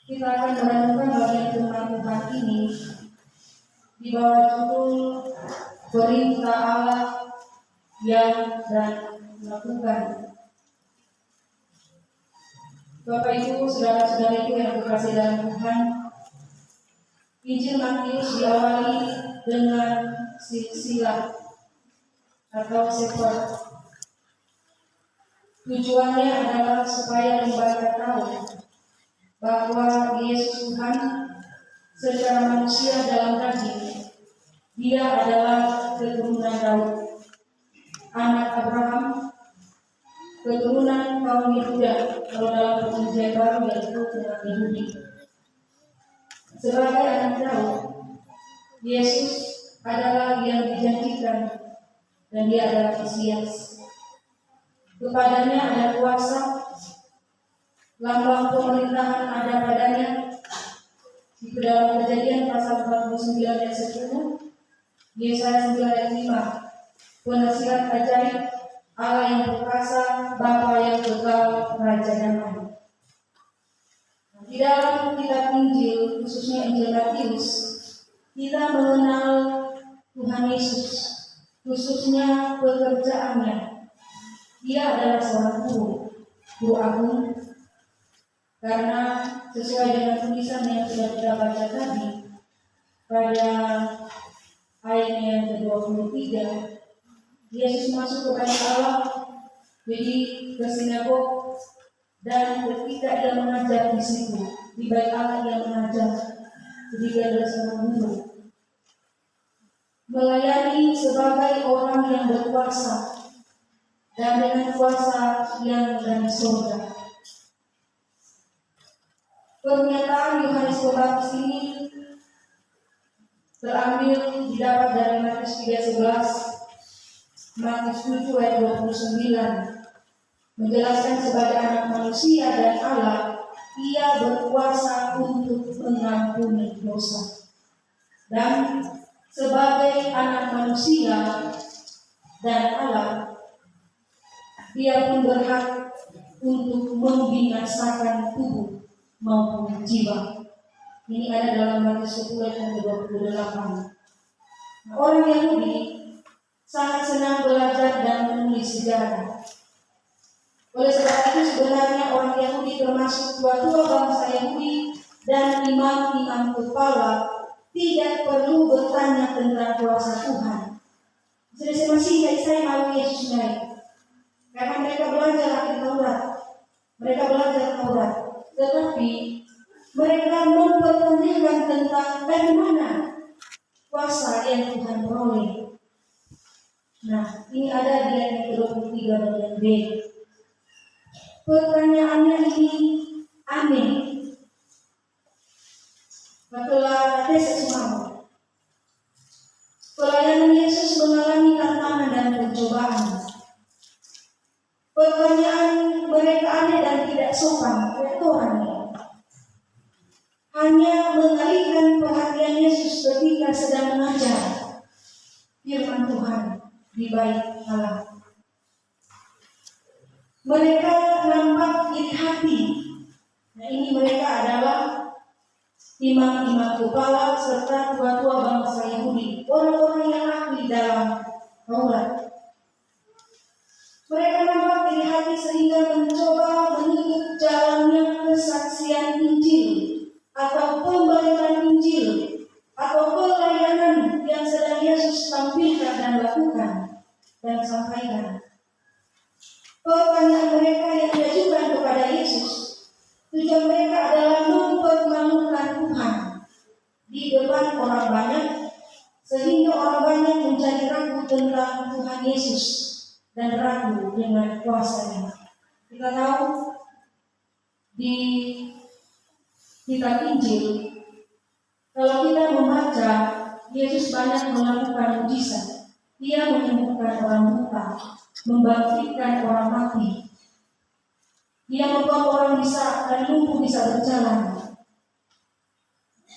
Kita akan merenungkan bagian firman Tuhan ini di bawah judul Perintah Allah yang dan lakukan. Bapak Ibu, saudara-saudariku yang berkasih dalam Tuhan, Injil Matius diawali dengan silsilah atau sefer. Tujuannya adalah supaya membaca tahu bahwa Yesus Tuhan secara manusia dalam daging, Dia adalah keturunan Daud, anak Abraham, keturunan kaum Yehuda, kalau dalam perjanjian baru yaitu umat Yahudi. Sebagai anak Daud, Yesus adalah yang dijanjikan dan Dia adalah Mesias. Kepadanya ada kuasa, lambang pemerintahan ada padanya. Di dalam Kejadian pasal 49 ayat 10, Yesaya 9 ayat 5, penasihat ajaib, Allah yang perkasa, Bapa yang kekal, Raja damai. Di dalam kitab Injil, khususnya Injil Matius, kita mengenal Tuhan Yesus, khususnya pekerjaannya. Dia adalah seorang guru agung, karena sesuai dengan tulisan yang sudah kita baca tadi pada ayat yang ke-23, Yesus masuk kepada Allah, jadi ke sinagog, dan ketika Dia mengajar di situ, di bait Allah Dia mengajar, jadi Dia adalah seorang guru, melayani sebagai orang yang berkuasa dan dengan kuasa yang dari surga. Pernyataan Yohanes Pembaptis ini terambil didapat dari Matius 3:11, Matius 7 ayat 29, menjelaskan sebagai anak manusia dan Allah, Ia berkuasa untuk mengampuni dosa. Dan sebagai anak manusia dan Allah, Dia pun berhak untuk membinasakan tubuh maupun jiwa. Ini ada dalam Matius 10 ayat yang ke-28. Orang Yahudi sangat senang belajar dan menulis sejarah. Oleh sebab itu sebenarnya orang Yahudi termasuk tua-tua bangsa Yahudi dan imam-imam kepala tidak perlu bertanya tentang kuasa Tuhan. Jadi masih saya mau Yesus naik. Karena mereka belajar akan Taurat, mereka belajar Taurat, tetapi mereka mempertanyakan tentang dari mana kuasa yang Tuhan peroleh. Nah, ini ada di ayat ke-23 bagian B. Pertanyaannya ini aneh. Maka semua pelayanan Yesus mengalami tantangan dan pencobaan. Pertanyaan mereka aneh dan tidak sopan, retoriknya. Hanya mengalihkan perhatian Yesus ketika sedang mengajar firman Tuhan di bait Allah. Mereka nampak iri hati. Nah, ini mereka adalah imam-imam kepala serta tua-tua bangsa Yahudi, orang-orang yang ahli dalam Taurat. Mereka nampak iri hati sehingga mencoba menutup jalannya kesaksian Injil atau pemberitaan Injil atau pelayanan yang sedang Yesus tampilkan dan lakukan dan sampaikan. Pertanyaan mereka yang diajukan kepada Yesus, tujuan mereka adalah mempermalukan Tuhan di depan orang banyak, sehingga orang banyak menjadi ragu tentang Tuhan Yesus dan ragu dengan kuasanya. Kita tahu di kitab Injil, kalau kita membaca, Yesus banyak melakukan mujizat. Dia menyembuhkan orang buta, membangkitkan orang mati. Dia membuat orang bisa dan lumpuh bisa berjalan.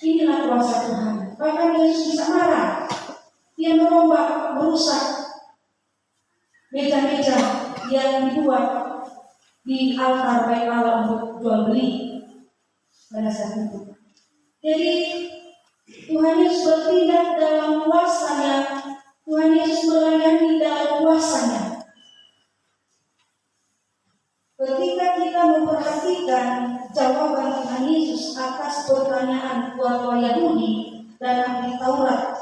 Inilah kuasa Tuhan. Bahkan Yesus bisa marah. Dia merombak, merusak meja-meja yang dibuat di altar bait Allah untuk jual beli. pada saat itu. Jadi Tuhan Yesus bertindak dalam kuasanya, Tuhan Yesus melayani dalam kuasanya. Ketika kita memperhatikan jawaban Tuhan Yesus atas pertanyaan tua-tua Yahudi dan ahli Taurat,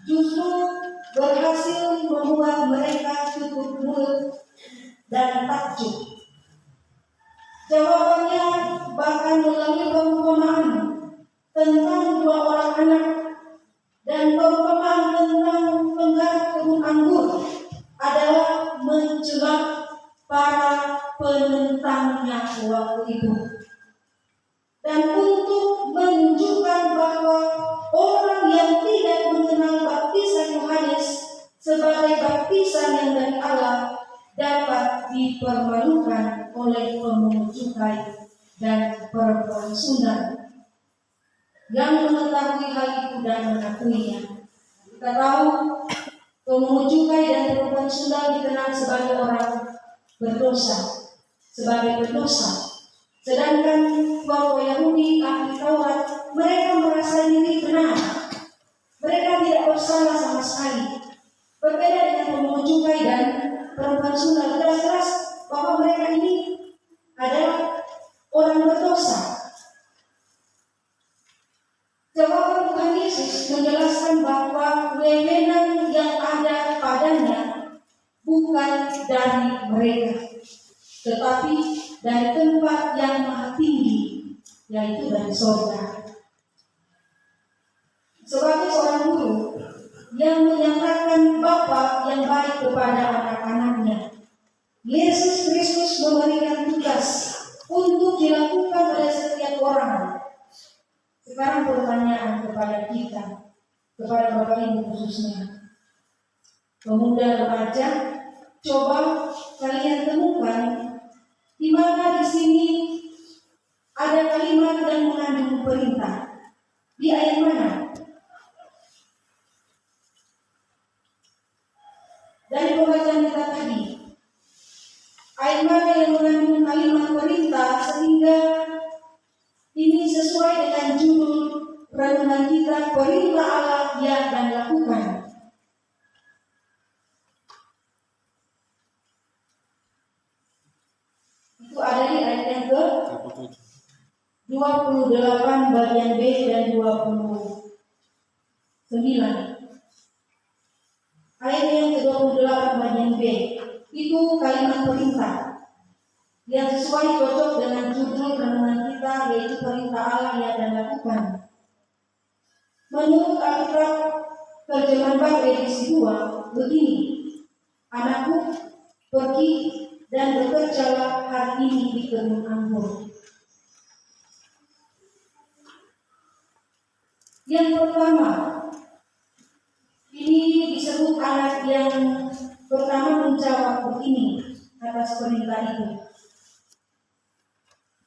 justru berhasil membuat mereka tutup mulut dan takjub. Jawabannya bahkan melalui perumpamaan tentang dua orang anak dan perumpamaan tentang penggarap kebun anggur adalah mencela para penentangnya waktu itu. Dan untuk menunjukkan bahwa orang yang tidak mengenal baptisan Yohanes sebagai baptisan yang dari Allah dapat dipermalukan oleh pemungut cukai dan perempuan sunat yang mengetahui hal itu dan mengakuinya. Kita tahu pemungut cukai dan perempuan sunat dikenal sebagai orang berdosa, sebagai pendosa. Sedangkan tua-tua Yahudi ahli Taurat, mereka merasa diri benar. Mereka tidak bersalah sama sekali. Berbeda dengan pemungut cukai dan perempuan sunat, jelas-jelas bahwa mereka ini adalah orang berdosa. Jawaban Tuhan Yesus menjelaskan bahwa wewenang yang ada padanya bukan dari mereka, tetapi dari tempat yang maha tinggi, yaitu dari surga. Sebagai seorang guru yang menyatakan Bapa yang baik kepada anak-anaknya, Yesus Kristus memberikan tugas untuk dilakukan oleh setiap orang. Sekarang pertanyaan kepada kita, kepada Bapak Ibu khususnya, pemuda remaja, coba kalian temukan di mana di sini ada kalimat yang mengandung perintah. Di ayat mana? Dari pembacaan kita tadi, ayat mana yang mengandung kalimat perintah sehingga ini sesuai dengan judul renungan kita, perintah Allah yang dan lakukan. Itu ada di ayat yang ke 28 bagian B dan 29. Ayat yang ke-28 bagian B itu kalimat perintah yang sesuai cocok dengan judul renungan kita, yaitu perintah Allah yang dan lakukan. Menurut Alkitab terjemahan baru edisi 2 begini, anakku, pergi dan bekerjalah hari ini di kebun anggur. Yang pertama, ini disebut anak yang pertama menjawab begini atas perintah itu.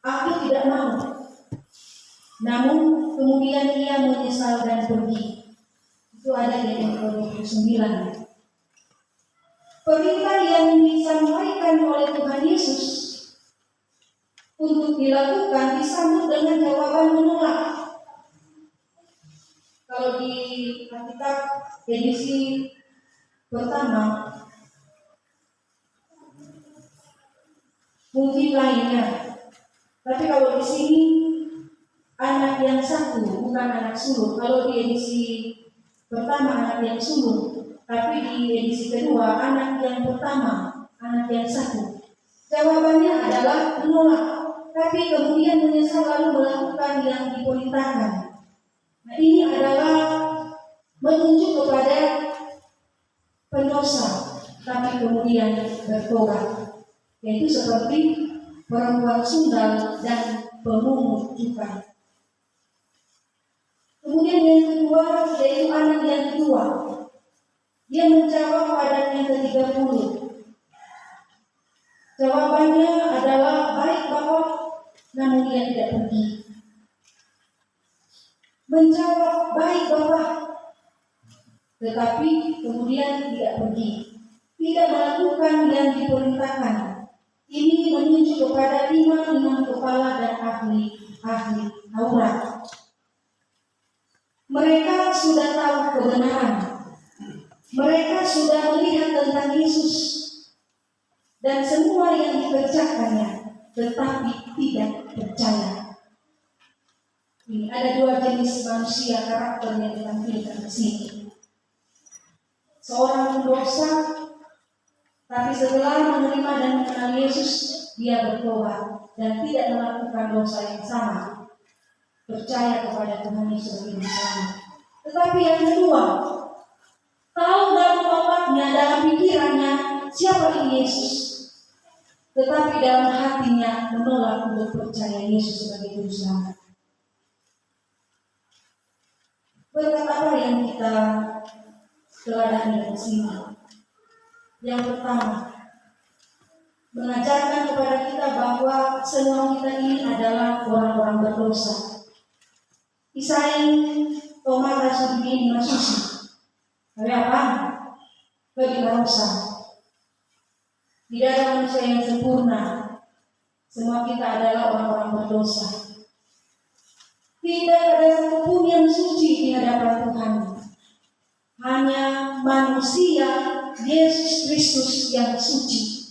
Aku tidak mau. Namun kemudian ia menyesal dan pergi. Itu ada di ayat 29. Perintah yang disampaikan oleh Tuhan Yesus untuk dilakukan disambut dengan jawaban menolak. Kalau di Alkitab edisi pertama mungkin lainnya, tapi kalau di sini anak yang satu, bukan anak sulung. Kalau di edisi pertama anak yang sulung, tapi di edisi kedua anak yang pertama, anak yang satu. Jawabannya adalah menolak, tapi kemudian menyesal lalu melakukan yang diperintahkan. Nah, ini adalah menunjuk kepada pendosa, tapi kemudian bertobat, yaitu seperti perempuan sundal dan pemungut cukai. Kemudian yang kedua, yaitu anak yang kedua, dia menjawab pada yang ke-30. Jawabannya adalah baik Bapak, namun dia tidak pergi. Menjawab baik Bapak, tetapi kemudian tidak pergi, tidak melakukan yang diperintahkan. Ini menunjuk kepada imam kepala dan ahli ahli Taurat. Mereka sudah tahu kebenaran. Mereka sudah melihat tentang Yesus dan semua yang dikerjakannya, tetapi tidak percaya. Ini ada dua jenis manusia karakter yang ditampilkan di sini. Seorang pendosa, tapi setelah menerima dan mengenal Yesus, dia bertobat dan tidak melakukan dosa yang sama. Percaya kepada Tuhan Yesus yang sama. Tetapi yang kedua, tahu dalam otaknya, dalam pikirannya siapa ini Yesus, tetapi dalam hatinya menolak untuk percaya Yesus sebagai Juru Selamat. Berkat apa yang kita teladani di sini? Yang pertama, mengajarkan kepada kita bahwa semua kita ini adalah orang-orang berdosa. Isain Tomara Sudini Masusi. Tapi apa? Lebih dosa. Tidak ada manusia yang sempurna. Semua kita adalah orang-orang berdosa. Tidak ada satupun yang suci di hadapan Tuhan. Hanya manusia Yesus Kristus yang suci,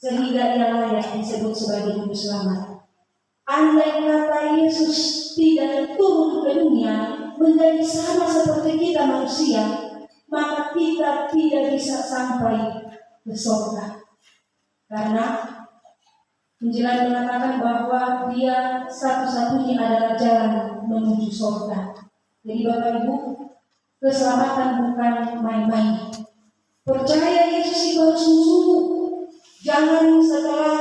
sehingga ia layak disebut sebagai Juru Selamat. Andai kata Yesus tidak turun ke dunia menjadi sama seperti kita manusia, maka kita tidak bisa sampai ke surga. Karena Injil mengatakan bahwa dia satu-satunya adalah jalan menuju surga. Jadi Bapak Ibu, keselamatan bukan main-main. Percaya Yesus itu harus sungguh-sungguh. Jangan setelah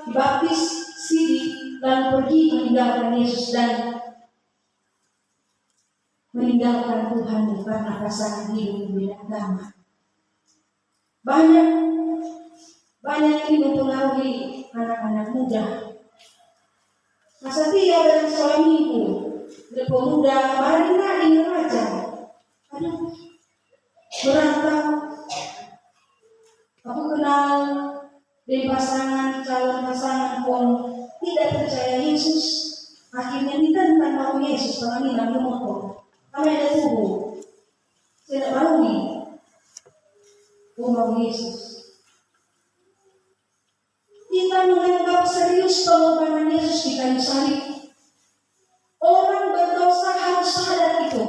dibaptis sidik lalu pergi meninggalkan Yesus dan meninggalkan Tuhan karena pasangan hidup berbeda agama. Banyak ini mempengaruhi anak-anak muda. Masa dia dalam sekolah minggu, pemuda kemarin tadi remaja, aduh, berantau. Aku kenal dari calon pasangan pun tidak percaya Yesus. Akhirnya ditentang mau Yesus pengadilan di motor. Kami ada tubuh. Tidak mau nih. Mau Yesus. Kita menganggap serius pengorbanan Yesus di kayu salib. Orang berdosa harus sadar itu,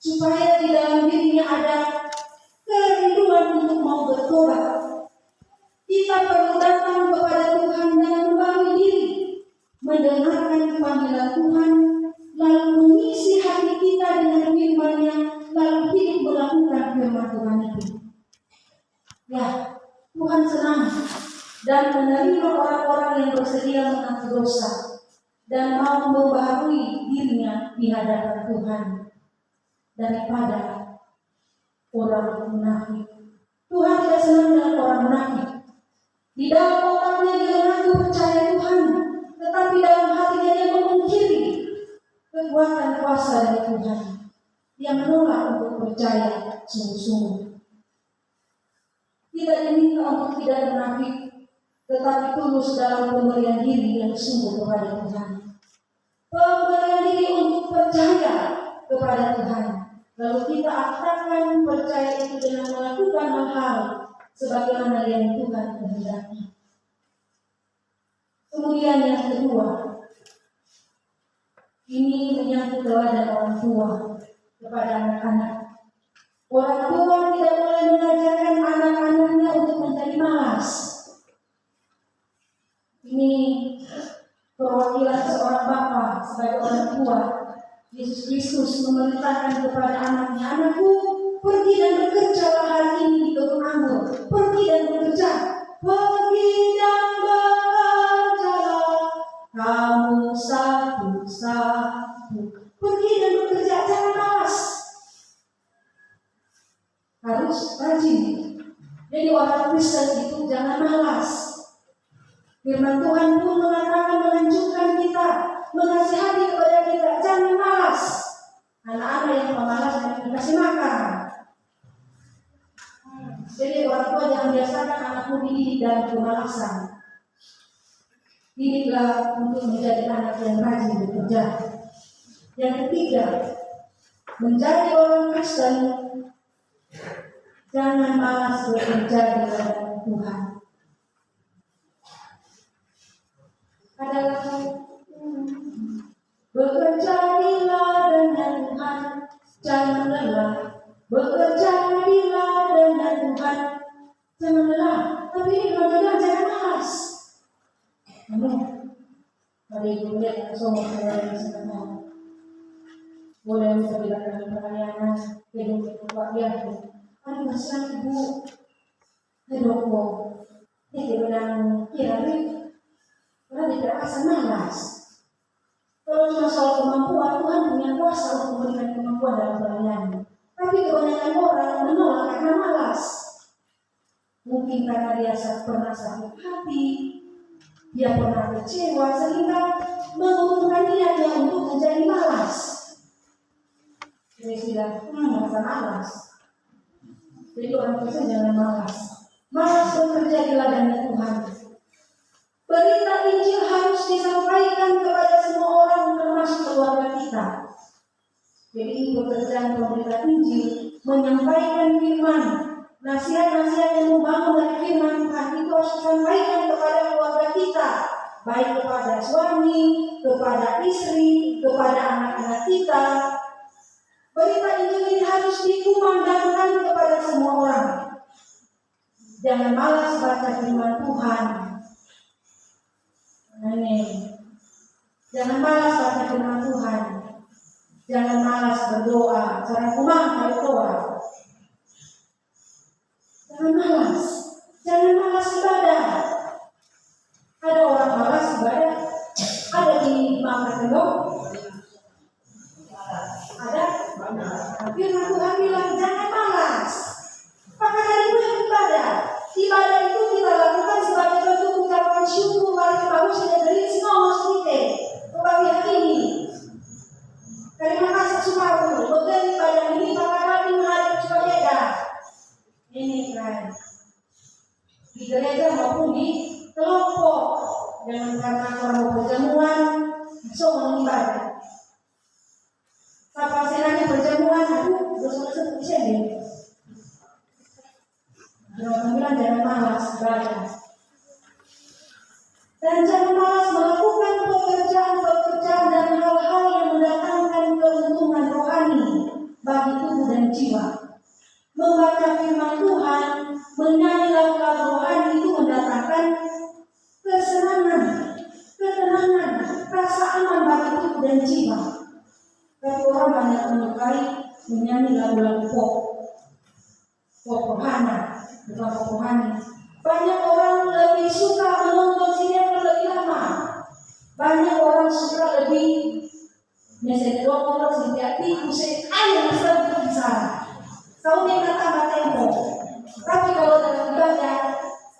supaya di dalam dirinya ada kerinduan untuk mau bertobat. Kita perlu datang kepada Tuhan dan membangun diri, mendengarkan panggilan Tuhan, lalu mengisi hati kita dengan firman-Nya, lalu hidup melakukan firman Tuhan itu. Ya, Tuhan senang dan menerima orang-orang yang bersedia mengaku dosa dan mau membaharui dirinya di hadapan Tuhan daripada orang munafik. Tuhan tidak senang dengan orang munafik. Di dalam otaknya dia mengaku percaya Tuhan, tetapi dalam hatinya dia memungkiri kekuatan kuasa dari Tuhan. Dia menolak untuk percaya sungguh-sungguh. Tidak diminta untuk tidak munafik, tetapi tulus dalam pemberian diri yang sungguh kepada Tuhan. Pemberian diri untuk percaya kepada Tuhan. Lalu kita akan percaya itu dengan melakukan hal-hal sebagaimana yang Tuhan kehendaki. Kemudian yang kedua, ini menyangkut teladan orang tua kepada anak-anak. Orang tua tidak boleh mengajarkan anak-anaknya untuk menjadi malas. Ini perwakilan seorang bapa sebagai orang tua. Yesus Kristus memerintahkan kepada anaknya, anakku, pergi dan bekerjalah hari ini di kebun anggur. Pergi dan bekerja. Pergi dan bekerjalah kamu satu-satu. Pergi dan bekerja, jangan malas. Harus rajin. Jadi orang Kristen itu jangan malas. Firman Tuhan pun mengatakan, menganjurkan kita, menasihati kepada kita, jangan malas. Anak-anak yang pemalas dan dikasih makan. Jadi orang tua jangan biasakan anakmu dididik dalam kemalasan. Didiklah untuk menjadi anak yang rajin bekerja. Yang ketiga, menjadi orang Kristen, jangan malas bekerja di hadapan Tuhan. Adalah bekerjailah dengan Tuhan, jangan lelah. Bekerjailah dengan Tuhan, jangan lelah. Tapi ini benar-benar jangan malas. Namun, hari ini lihat semua orang yang sedang boleh menceritakan pelayanan hidup keluarga. Ada masalah ibu, hidupku, ini benang kiri, karena tidak rasa malas. Kalau cuma soal kemampuan, Tuhan punya kuasa untuk memberikan kemampuan dalam pelayanan. Tapi kebanyakan orang menolak karena malas. Mungkin karena dia pernah sakit hati, dia pernah kecewa sehingga menguntungkan niatnya untuk menjadi malas. Jadi sudah merasa malas. Jadi orang Kristen jangan malas. Malas bekerja di ladangnya Tuhan. Berita Injil harus disampaikan kepada semua orang termasuk keluarga kita. Jadi ini pekerjaan pemberitaan Injil, menyampaikan firman, nasihat-nasihat yang membangun dari firman Tuhan itu harus disampaikan kepada keluarga kita, baik kepada suami, kepada istri, kepada anak-anak kita. Berita Injil ini harus dikumandangkan kepada semua orang. Jangan malas baca firman Tuhan. Amin. Jangan malas baca firman Tuhan. Jangan malas berdoa. Cara kumang berdoa. Jangan malas. Jangan malas ibadah. Ada orang malas ibadah. Ada di Makassar. Ada. Firman Tuhan bilang jangan malas. Maka dari itu yang ibadah. Ibadah itu kita lakukan sebagai bentuk ucapan syukur kepada Tuhan dari semua kita kepada hari ini. Terima kasih Sumaru, begitu pada ini maka kami menghadap berbeda. Ini kan di gereja maupun di kelompok, jangan karena orang perjamuan langsung mengibadah. Apa senangnya perjamuan, dosa-dosa sini. Jangan bilang jangan malas ibadah. Dan jangan malas melakukan pekerjaan-pekerjaan dan hal-hal yang mendatangkan keuntungan rohani bagi tubuh dan jiwa. Membaca firman Tuhan, menyanyi lagu-lagu rohani itu mendatangkan kesenangan, ketenangan, rasa aman bagi tubuh dan jiwa. Tapi orang banyak menyukai menyanyi lagu-lagu pop rohani, bukan pop rohani. Banyak orang lebih suka menonton sinetron lebih lama. Banyak orang suka lebih mesedok setiap tikus air sebut di sana. Tahu dia kata tempo. Tapi kalau dalam ibadah,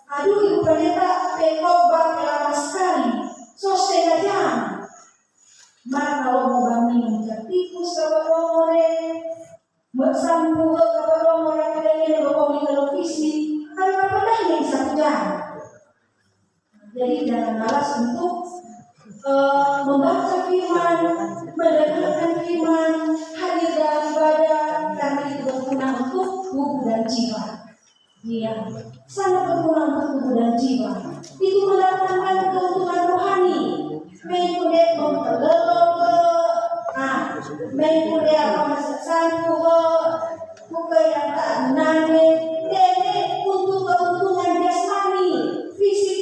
aduh ibu pendeta pekobak lama sekali, so setengah jam. Maka kalau mau bangun tikus kabar orang bersambu kabar orang yang berkomik televisi. Tapi apa yang 1 jam. Jadi jangan malas untuk membaca firman, mendengarkan firman, hadir dalam ibadah karena itu berguna untuk tubuh dan jiwa. Iya, sangat berguna untuk tubuh dan jiwa. Itu mendatangkan keuntungan rohani. Mengikuti mengikuti apa masalah bukan yang tak menangi. Untuk keuntungan jasmani, fisik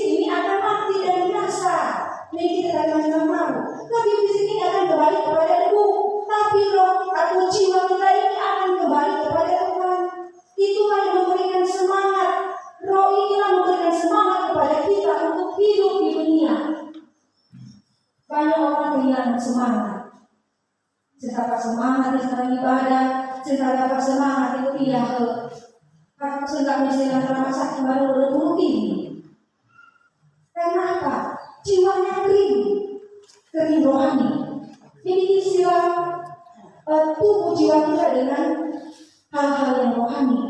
ini akan mati dan binasa. Kita akan malu. Tapi fisik ini akan kembali kepada debu. Tapi roh atau jiwa kita ini akan kembali kepada Tuhan. Itulah yang memberikan semangat. Roh inilah memberikan semangat kepada kita untuk hidup di dunia. Banyak orang kehilangan semangat. Setelah semangat di dalam ibadah, setelah semangat itu dia kalau sedang misalnya rumah sakit baru berbunuh diri. Karena apa? Jiwanya kering rohani. Jadi istilah tubuh jiwa kita dengan hal-hal yang rohani.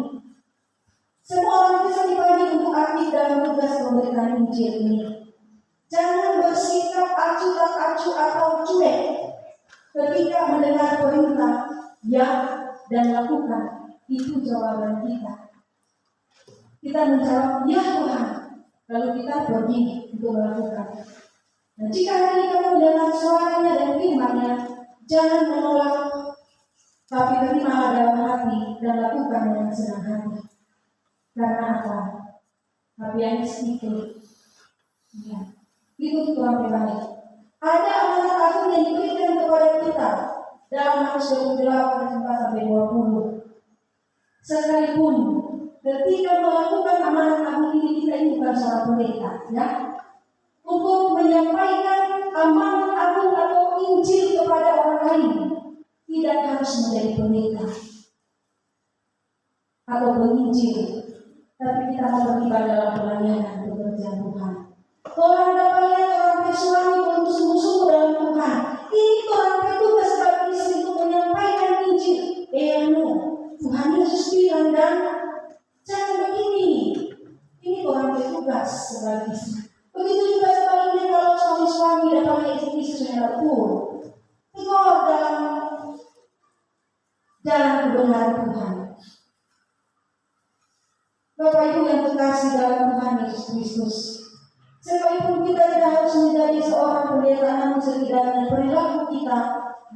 Semua orang bisa dibagi untuk aktif dalam tugas pemberitaan Injil ini. Ketika mendengar perintah, ya dan lakukan, itu jawaban kita. Kita menjawab, ya Tuhan, lalu kita pergi untuk melakukan. Nah, jika hari ini kamu mendengar suaranya dan firman-Nya, jangan menolak, tapi terimalah dalam hati dan lakukan dengan senang hati. Karena apa? Papianis itu, ya, itu orang baik. Ada amanat agung yang diberikan kepada kita dalam Matius 28:4-20. Sekalipun ketika melakukan amanat agung ini, kita ini bukan seorang pendeta, ya, untuk menyampaikan amanat agung atau Injil kepada orang lain, tidak harus menjadi pendeta atau penginjil, tapi kita mau terlibat dalam pelayanan pekerjaan Tuhan. Orang bapaknya, orang suami untuk sungguh-sungguh dalam Tuhan. Ini orang petugas sebagai istri untuk menyampaikan Injil. Tuhan Yesus bilang, dan jangan begini. Ini orang petugas sebagai istri. Begitu juga sebaliknya kalau suami-suami dan para istri sudah betul. Tegur dalam jalan kebenaran Tuhan. Bapak Ibu yang terkasih dalam Tuhan Yesus Kristus, sekalipun kita tidak harus menjadi seorang pendeta, namun setidaknya perilaku kita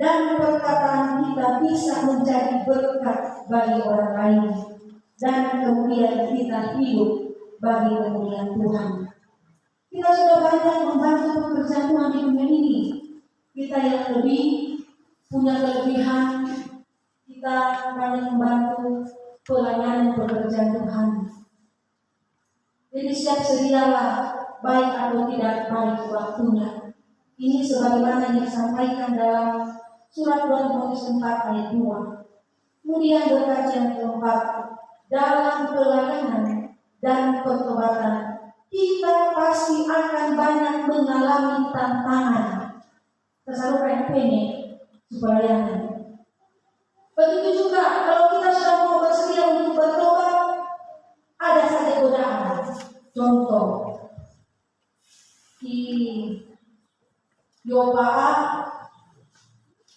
dan perkataan kita bisa menjadi berkat bagi orang lain, dan kemudian kita hidup bagi kemuliaan Tuhan. Kita sudah banyak membantu pekerjaan Tuhan di dunia ini. Kita yang lebih punya kelebihan, kita banyak membantu pelayanan pekerjaan Tuhan. Jadi siap sedialah, baik atau tidak baik waktunya. Ini sebagaimana yang disampaikan dalam surat 2 Timotius 4:2. Kemudian berkat yang keempat, dalam pelayanan dan pertobatan kita pasti akan banyak mengalami tantangan. Kesaluran ini pelayanan. Begitu juga kalau kita sudah mau bersedia untuk bertobat, ada saja godaan. Contoh di Yopa,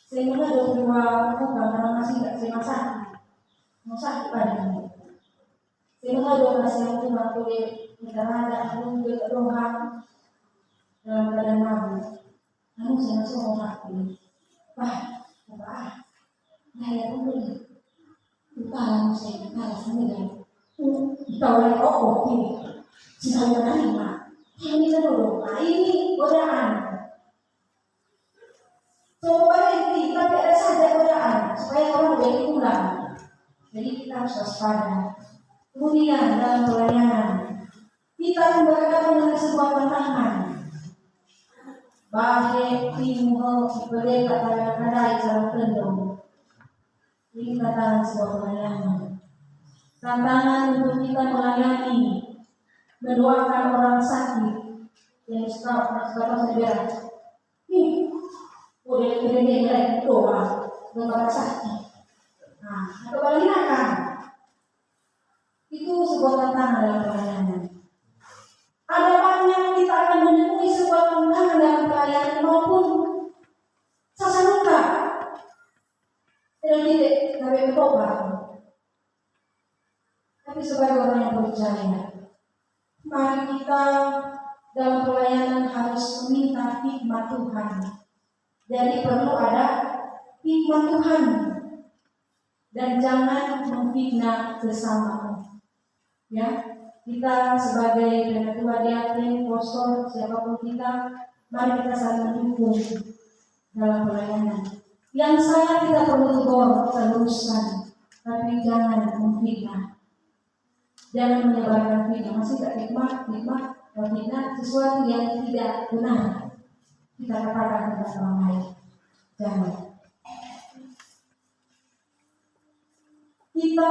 saya mengenal 22 bukan karena masih tidak saya masak badannya. Saya mengenal 12 yang itu waktu di negara dan belum doang dalam keadaan mabuk. Namun saya masuk mau mati. Saya dulu utara saya utara sendiri. Tahu yang ini. Saya menerima. Ini dulu. Nah ini godaan. Coba ini, tapi ada saja godaan supaya orang jadi pulang. Jadi kita harus waspada. Kemudian dalam pelayanan kita akan berhadapan dengan sebuah tantangan. Bahaya timur berbeda kadang-kadang dalam tendung. Ini tantangan sebuah pelayanan. Tantangan untuk kita melayani, mendoakan orang sakit yang sekarang segera. Udah kira-kira doa dengan sakit. Nah, atau pelayanan itu sebuah tantangan dalam pelayanan. Ada banyak kita akan menemui sebuah tantangan dalam pelayanan maupun sasaran tidak sampai bertobat. Tapi sebagai orang yang percaya, mari kita dalam pelayanan harus meminta hikmat Tuhan. Jadi perlu ada hikmat Tuhan dan jangan memfitnah sesama. Ya, kita sebagai ketua diaken, pastor, siapapun kita, mari kita saling mendukung dalam pelayanan. Yang salah kita perlu tegur, teruskan, tapi jangan memfitnah. Jangan menyebarkan fitnah. Masih tak hikmat, fitnah sesuatu yang tidak benar. Kita katakan kepada orang lain. Jangan. Kita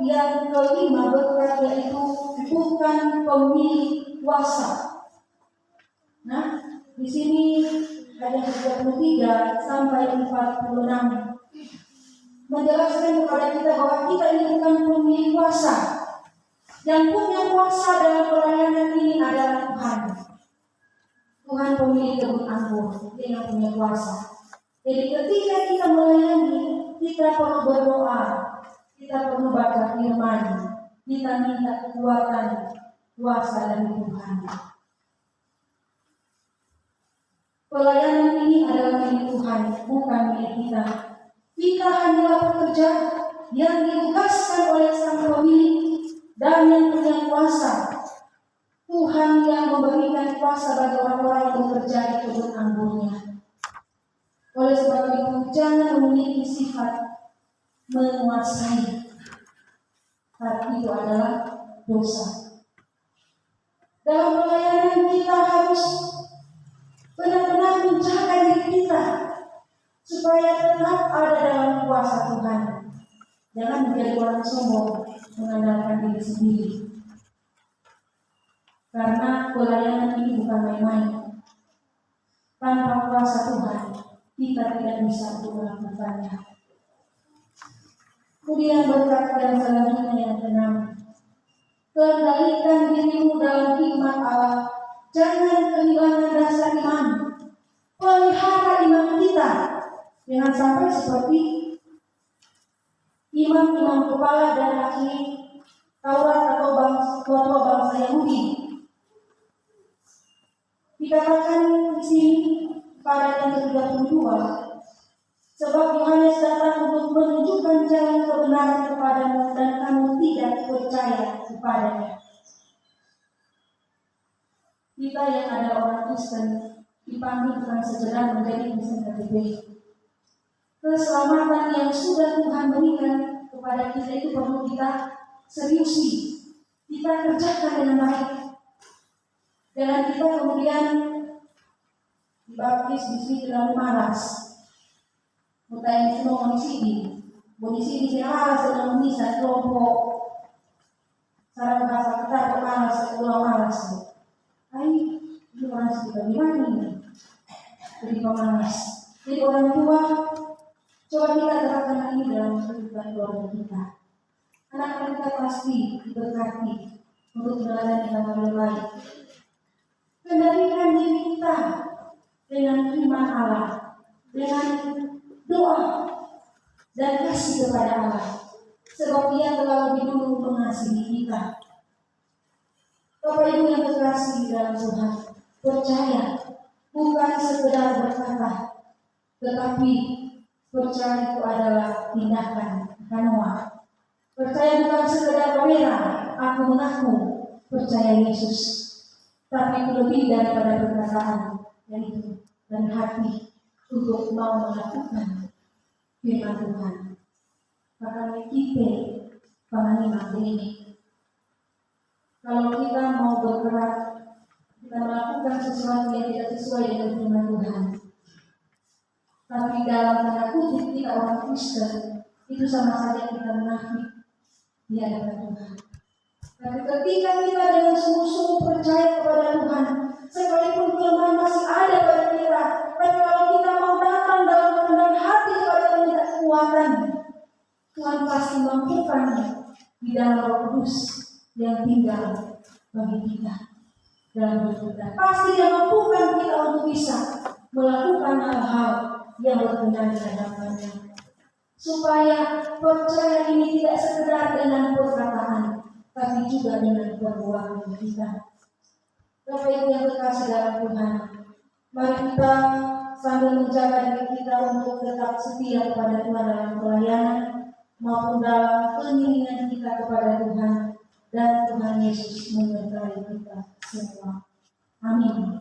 yang kelima berkat yaitu bukan pemilik kuasa. Nah, di sini ayat 33 sampai 46 menjelaskan kepada kita bahwa kita ini bukan pemilik kuasa. Yang punya kuasa dalam pelayanan ini adalah Tuhan. Tuhan pemilik kebun anggur, Dia yang punya kuasa. Jadi ketika kita melayani, kita perlu berdoa, kita perlu baca firman, kita minta kekuatan, kuasa dari Tuhan. Pelayanan ini adalah milik Tuhan, bukan milik kita. Kita hanyalah pekerja yang ditugaskan oleh Sang Pemilik dan yang punya kuasa. Tuhan yang memberikan kuasa bagi orang-orang yang bekerja di kebun anggurnya. Oleh sebab itu, jangan memiliki sifat menguasai. Hal itu adalah dosa. Dalam pelayanan kita harus benar-benar menjaga diri kita supaya tetap ada dalam kuasa Tuhan. Jangan menjadi orang sombong mengandalkan diri sendiri. Karena pelayanan ini bukan main-main. Tanpa kuasa Tuhan, kita tidak bisa untuk melakukannya. Kemudian berkata yang selanjutnya yang keenam, kendalikan dirimu dalam hikmat Allah. Jangan kehilangan dasar iman. Pelihara iman kita. Jangan sampai seperti imam-imam kepala dan ahli Taurat atau ketua bangsa Yahudi. Dikatakan di sini pada yang ke-32, sebab Yohanes datang untuk menunjukkan jalan kebenaran kepadamu dan kamu tidak percaya kepadanya. Kita yang ada orang Kristen dipanggil bukan sekedar menjadi Kristen KTP. Keselamatan yang sudah Tuhan berikan kepada kita itu perlu kita seriusi, kita kerjakan dengan baik. Jangan kita kemudian dibaptis di sini terlalu malas. Mutanya semua kondisi di malas sedang bisa kelompok. Sarang bahasa kita malas, pulau malas. Ini orang sekitar gimana ini? Jadi pemalas. Jadi orang tua, coba kita terapkan ini dalam kehidupan keluarga kita. Anak-anak kita pasti diberkati untuk jalan yang lebih baik. Kendalikan diri kita dengan firman Allah, dengan doa dan kasih kepada Allah, sebab Dia telah lebih dulu mengasihi kita. Bapak Ibu yang terkasih dalam Tuhan, percaya bukan sekedar berkata, tetapi percaya itu adalah tindakan kanoa. Percaya bukan sekedar pameran, aku mengaku percaya Yesus, tapi itu lebih daripada perkataan, yaitu dan hati untuk mau melakukan firman Tuhan. Makanya kita penganiman ini. Kalau kita mau bergerak, kita melakukan sesuatu yang tidak sesuai dengan firman Tuhan. Tapi dalam tanda kutip kita orang Kristen, itu sama saja kita munafik di hadapan Tuhan. Tapi ketika kita dengan sungguh-sungguh percaya kepada Tuhan, sekalipun kelemahan masih ada pada kita, tapi kalau kita mau datang dalam kerendahan hati kepada meminta kekuatan, Tuhan pasti mampukan di dalam Roh Kudus yang tinggal bagi kita dalam hidup kita. Pasti Dia mampukan kita untuk bisa melakukan hal-hal yang berkenan di hadapannya. Supaya percaya ini tidak sekedar dengan perkataan, tapi juga dengan perbuatan kita. Bapak Ibu yang terkasih dalam Tuhan, mari kita sambil menjaga diri kita untuk tetap setia kepada Tuhan dalam pelayanan maupun dalam pengiringan kita kepada Tuhan, dan Tuhan Yesus menyertai kita semua. Amin.